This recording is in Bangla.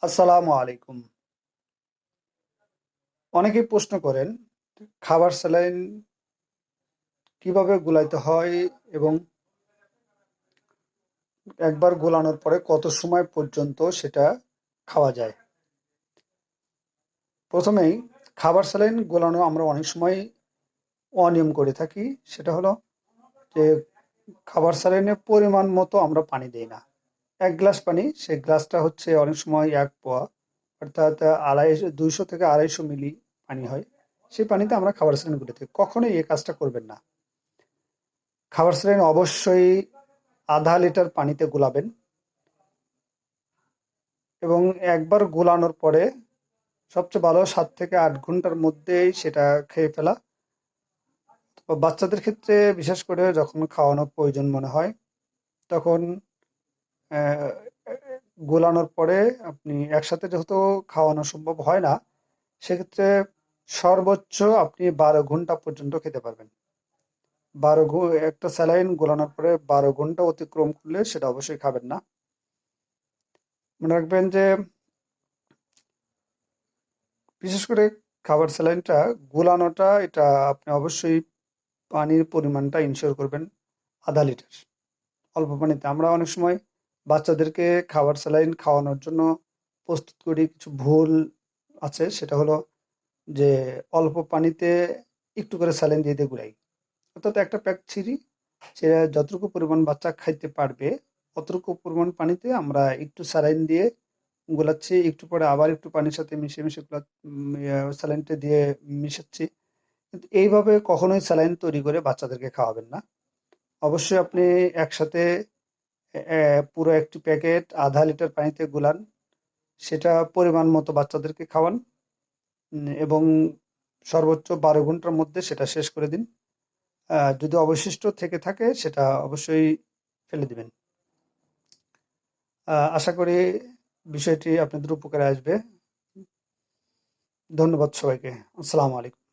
আসসালামু আলাইকুম। অনেকেই প্রশ্ন করেন খাবার স্যালাইন কিভাবে গুলাইতে হয় এবং একবার গোলানোর পরে কত সময় পর্যন্ত সেটা খাওয়া যায়। প্রথমেই খাবার স্যালাইন গোলানো আমরা অনেক সময় অনিয়ম করে থাকি। সেটা হলো যে খাবার স্যালাইনের পরিমাণ মতো আমরা পানি দেই না। ১ গ্লাস পানি, সেই গ্লাসটা হচ্ছে অনেক সময় ১ পোয়া, অর্থাৎ ২০০ থেকে ২৫০ মিলি পানি হয়। সেই পানিতে আমরা খাবার স্যালাইন গুলে থাকি। কখনোই এই কাজটা করবেন না। খাবার স্যালাইন অবশ্যই ০.৫ লিটার পানিতে গোলাবেন এবং একবার গোলানোর পরে সবচেয়ে ভালো ৭ থেকে ৮ ঘন্টার মধ্যেই সেটা খেয়ে ফেলা। তো বাচ্চাদের ক্ষেত্রে বিশেষ করে যখন খাওয়ানোর প্রয়োজন মনে হয়, তখন অ্যা গোলানোর পরে আপনি একসাথে যেহেতু খাওয়ানো সম্ভব হয় না, সেক্ষেত্রে সর্বোচ্চ আপনি ১২ ঘন্টা পর্যন্ত খেতে পারবেন। ১২ একটা স্যালাইন গোলানোর পরে ১২ ঘন্টা অতিক্রম করলে সেটা অবশ্যই খাবেন না। মনে রাখবেন যে বিশেষ করে খাবার স্যালাইনটা গোলানোটা এটা আপনি অবশ্যই পানির পরিমাণটা ইনশিওর করবেন ০.৫ লিটার। অল্প পানিতে। আমরা অনেক সময় বাচ্চাদেরকে খাবার স্যালাইন খাওয়ানোর জন্য প্রস্তুত করি, কিছু ভুল আছে। সেটা হলো যে অল্প পানিতে একটু করে স্যালাইন দিয়ে গুলাই। অর্থাৎ একটা প্যাক ছিঁড়ি, সে যতটুকু পরিমাণ বাচ্চা খাইতে পারবে, অতটুকু পরিমাণ পানিতে আমরা একটু স্যালাইন দিয়ে গোলাচ্ছি। একটু পরে আবার একটু পানির সাথে মিশিয়ে স্যালাইনটা দিয়ে মিশাচ্ছি। কিন্তু এইভাবে কখনোই স্যালাইন তৈরি করে বাচ্চাদেরকে খাওয়াবেন না। অবশ্যই আপনি একসাথে পুরো একটি প্যাকেট ০.৫ লিটার পানিতে গুলান। সেটা পরিমাণ মতো বাচ্চাদেরকে খাওয়ান এবং সর্বোচ্চ ১২ ঘন্টার মধ্যে সেটা শেষ করে দিন। যদি অবশিষ্ট থেকে থাকে সেটা অবশ্যই ফেলে দিবেন। আশা করি বিষয়টি আপনাদের উপকারে আসবে। ধন্যবাদ সবাইকে। আসসালামু আলাইকুম।